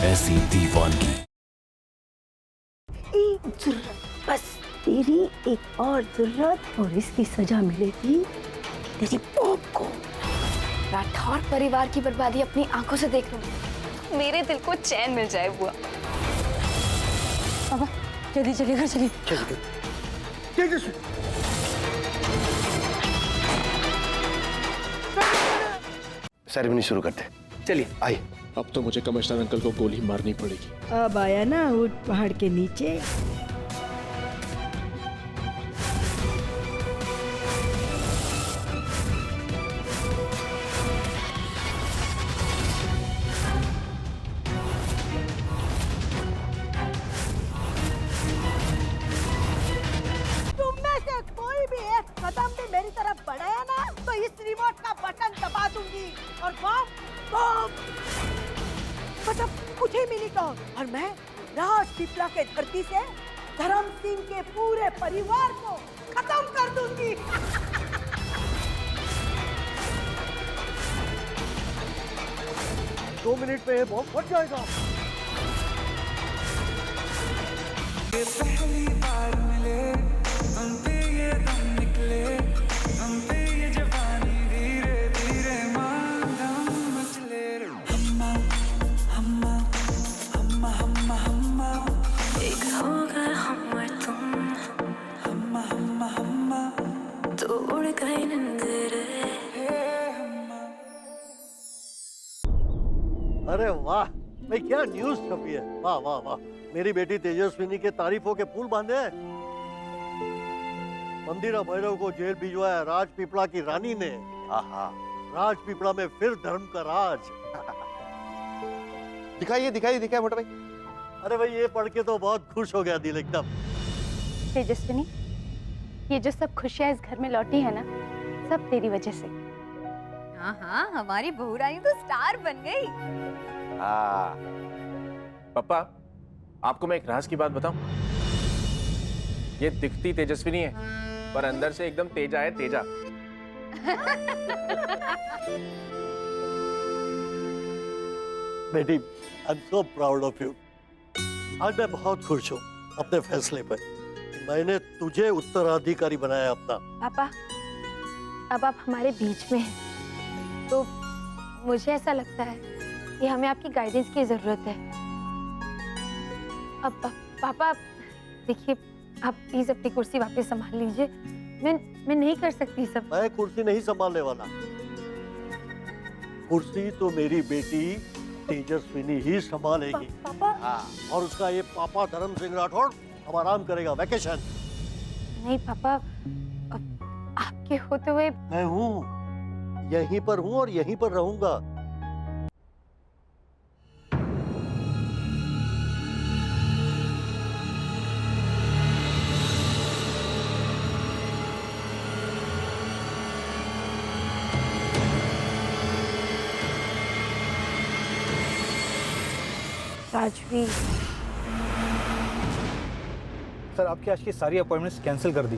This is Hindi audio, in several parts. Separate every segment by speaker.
Speaker 1: ऐसी दीवानगी।
Speaker 2: एक जरूरत, बस तेरी एक और जरूरत और इसकी सजा मिलेगी तेरी पॉप को।
Speaker 3: राठौर परिवार की बर्बादी अपनी आंखों से देख लूं, मेरे दिल को चैन मिल जाए बुआ।
Speaker 2: पापा जल्दी चलिए, घर चलिए।
Speaker 4: सेरेमनी शुरू करते। चलिए आई।
Speaker 5: अब तो मुझे कमिश्नर अंकल को गोली मारनी पड़ेगी।
Speaker 2: अब आया ना ऊंट पहाड़ के नीचे। कोई भी एक कदम भी मेरी तरफ बढ़ाया ना तो इस रिमोट का बटन दबा दूंगी और बम मतलब कुछ ही मिली तो। और मैं राजपीपला के धरती से धर्म सिंह के पूरे परिवार को खत्म कर दूंगी।
Speaker 4: 2 मिनट में ये बॉम्ब फट जाएगा।
Speaker 6: ये पहली बार मिले हम पे ये दम निकले, हम पे ये जवानी धीरे धीरे मांगम मचले। हम्मा हम्मा हम्मा हम्मा हम्मा एक हो गए हम और तुम। हम्मा हम्मा हम्मा तोड़ गए नंदरे।
Speaker 4: अरे वाह भाई, क्या न्यूज़ छपी है। वाह वाह वाह, मेरी बेटी तेजस्विनी के तारीफों के पुल बांधे हैं। मंदिरा भैरव को जेल भिजवाया राजपीपला की रानी ने। आहा, राजपीपला में फिर धर्म का राज।
Speaker 7: दिखाइए दिखाइए दिखाइए मोटा भाई।
Speaker 4: अरे भाई, ये पढ़ के तो बहुत खुश हो गया दिल एकदम।
Speaker 3: तेजस्विनी, ये जो सब खुशियां इस घर में लौटी है ना, सब तेरी वजह से।
Speaker 8: हाँ हाँ, हमारी बहू रानी तो स्टार बन गई।
Speaker 7: हाँ
Speaker 5: पापा, आपको मैं एक राज की बात बताऊं? ये दिखती तेजस्विनी है पर अंदर से एकदम तेजा है, तेजा।
Speaker 4: बेटी, I am so proud of you. आज मैं बहुत खुश हूँ अपने फैसले पर। मैंने तुझे उत्तराधिकारी बनाया अपना।
Speaker 3: पापा, अब आप हमारे बीच में हैं, तो मुझे ऐसा लगता है कि हमें आपकी गाइडेंस की जरूरत है। अब पापा देखिए, आप प्लीज अपनी कुर्सी वापस संभाल लीजिए। मैं नहीं कर सकती सब।
Speaker 4: मैं कुर्सी नहीं संभालने वाला। कुर्सी तो मेरी बेटी तेजस्विनी ही संभालेगी।
Speaker 3: पापा।
Speaker 4: हाँ, और उसका ये पापा धर्म सिंह राठौड़ अब आराम करेगा, वैकेशन।
Speaker 3: नहीं पापा, अब आपके होते हुए
Speaker 4: मैं हूँ, यहीं पर हूँ और यहीं पर रहूंगा।
Speaker 3: राजवीर,
Speaker 9: सर आपकी आज की सारी अपॉइंटमेंट्स कैंसिल कर दी।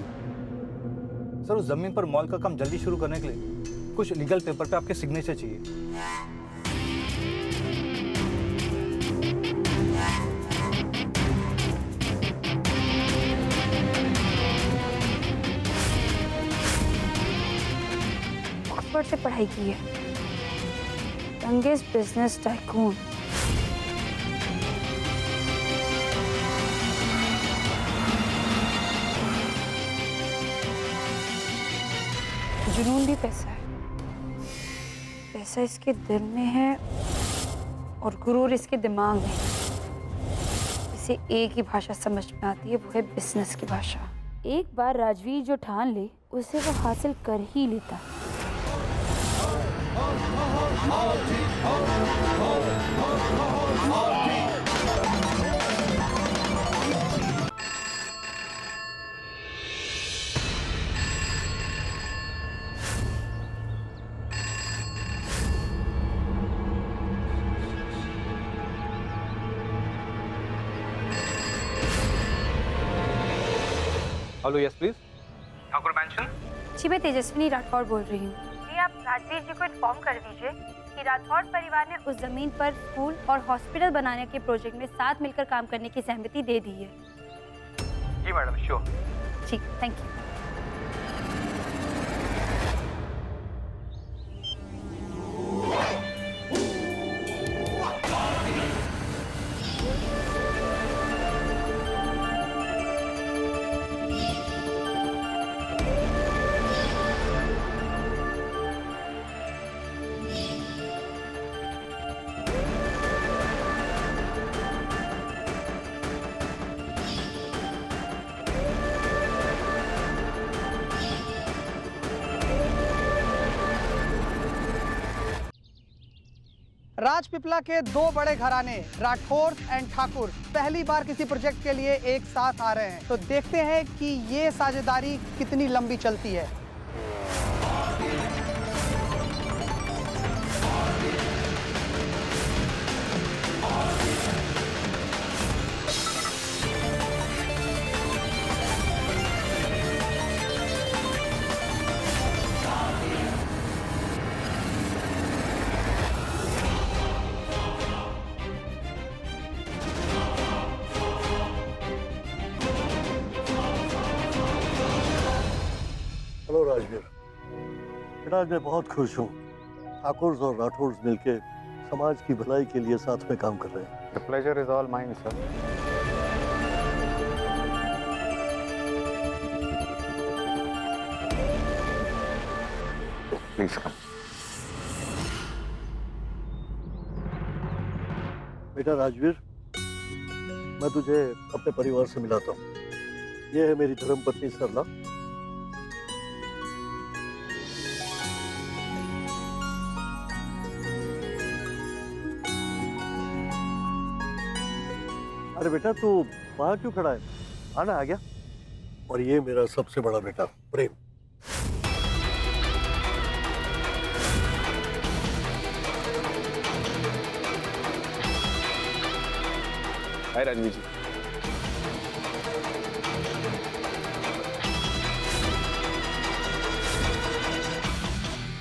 Speaker 9: सर उस जमीन पर मॉल का काम जल्दी शुरू करने के लिए कुछ लीगल पेपर पे आपके सिग्नेचर चाहिए।
Speaker 3: ऑक्सफोर्ड से पढ़ाई की है, यंगेस्ट बिजनेस टाइकून। जुनून भी पैसा है, पैसा इसके दिल में है और गुरूर इसके दिमाग में। इसे एक ही भाषा समझ में आती है, वो है बिजनेस की भाषा। एक बार राजवीर जो ठान ले उसे वो हासिल कर ही लेता।
Speaker 9: Hello, yes please.
Speaker 10: Thakur mansion.
Speaker 3: जी, मैं तेजस्विनी राठौर बोल रही हूँ। जी, आप राजवीर जी को इन्फॉर्म कर दीजिए कि राठौड़ परिवार ने उस जमीन पर स्कूल और हॉस्पिटल बनाने के प्रोजेक्ट में साथ मिलकर काम करने की सहमति दे दी है।
Speaker 9: जी मैडम, श्योर।
Speaker 3: ठीक, थैंक यू।
Speaker 1: राजपिपला के दो बड़े घराने राठौर एंड ठाकुर पहली बार किसी प्रोजेक्ट के लिए एक साथ आ रहे हैं, तो देखते हैं कि ये साझेदारी कितनी लंबी चलती है।
Speaker 4: हेलो राजवीर, बेटा आज मैं बहुत खुश हूँ। ठाकुर और राठौर मिलके समाज की भलाई के लिए साथ में काम कर रहे हैं।
Speaker 9: The pleasure is all mine, sir. Please come.
Speaker 4: बेटा राजवीर, मैं तुझे अपने परिवार से मिलाता हूँ। ये है मेरी धर्मपत्नी सरला। अरे बेटा तू वहां क्यों खड़ा है? आना, आ गया। और ये मेरा सबसे बड़ा बेटा प्रेम।
Speaker 5: हाय रणवीर जी।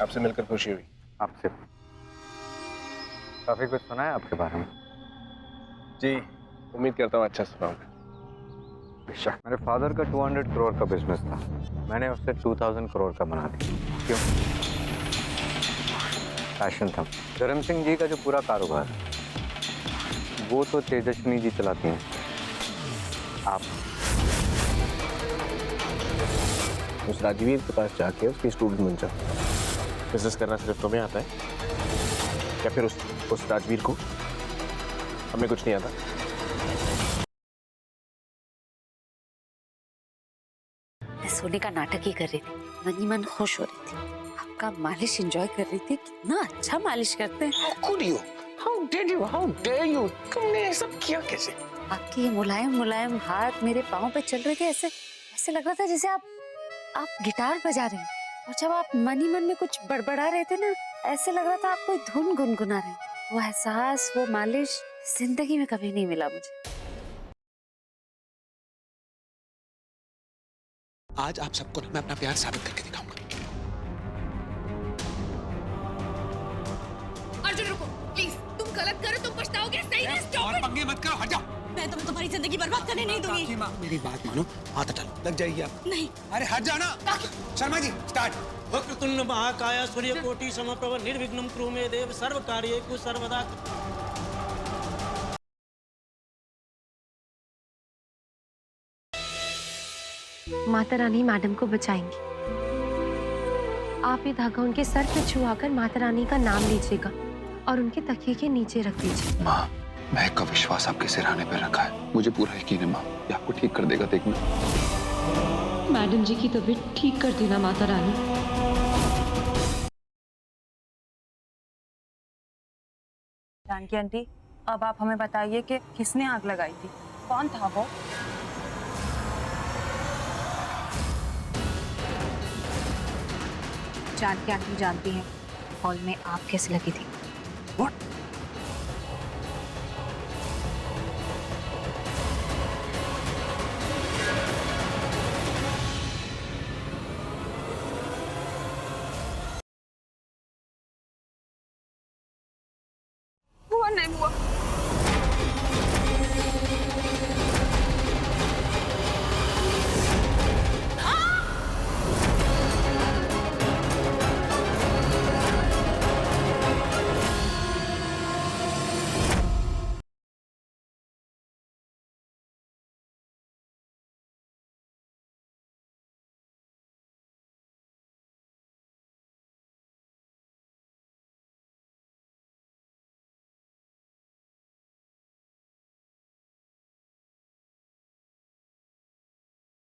Speaker 5: आपसे मिलकर खुशी हुई।
Speaker 9: आपसे काफी कुछ सुना है आपके बारे में।
Speaker 5: जी, उम्मीद करता हूँ अच्छा सुनाऊंगा।
Speaker 9: बेशक। मेरे फादर का 200 करोड़ का बिजनेस था, मैंने उससे 2000 करोड़ का बना दिया। क्यों? पैशन था। धर्म सिंह जी का जो पूरा कारोबार है वो तो तेजस्विनी जी चलाती हैं। आप
Speaker 5: उस राजवीर के पास जाके उसकी स्टूडेंट बन जाओ। बिजनेस करना सिर्फ तुम्हें आता है या फिर उस राजवीर को? हमें कुछ नहीं आता।
Speaker 10: मैं सोने का नाटक ही कर रही थी, मन ही मन खुश हो रही थी। आपका मालिश एंजॉय कर रही थी। कितना अच्छा मालिश करते हैं। How dare you? तुमने ये सब किया कैसे? आपके ये मुलायम मुलायम हाथ मेरे पाँव पे चल रहे थे, ऐसे लग रहा था जैसे आप गिटार बजा रहे हैं। और जब आप मन ही मन में कुछ बड़बड़ा रहे थे ना, ऐसे लग रहा था आप कोई धुन गुनगुना रहे हैं। वो एहसास, वो मालिश जिंदगी में कभी नहीं मिला मुझे।
Speaker 11: आज आप सबको मैं अपना प्यार साबित करके दिखाऊंगा।
Speaker 8: अर्जुन रुको प्लीज, तुम गलत करो, तुम पछताओगे। सही है, स्टॉप
Speaker 11: और पंगे मत करो, हट जाओ।
Speaker 8: मैं तुम्हारी जिंदगी बर्बाद करने नहीं दूंगी।
Speaker 11: मेरी बात मानो, हाथ हटा लो, लग जाएगी आप।
Speaker 8: नहीं।
Speaker 11: अरे हट जाओ ना। शर्मा जी स्टार्ट।
Speaker 12: वक्रतुंड महाकाय सूर्यकोटि समप्रभ निर्विघ्नं कुरु मे देव सर्व कार्येषु सर्वदा।
Speaker 13: माता रानी मैडम को बचाएंगी। आप ये धागा उनके सर पे छुआकर माता रानी का नाम लीजिएगा और उनके तकिए के नीचे रख दीजिए।
Speaker 11: माँ, महक का विश्वास आपके सिरहाने पर रखा है, मुझे पूरा यकीन है माँ, ये आपको ठीक कर देगा। देखना
Speaker 13: मैडम जी की तबीयत ठीक कर देना माता रानी।
Speaker 3: जानकी आंटी, अब आप हमें बताइए कि किसने आग लगाई थी, कौन था वो?
Speaker 10: जानकी आंटी जानती हैं हॉल में आग कैसे लगी थी।
Speaker 11: What?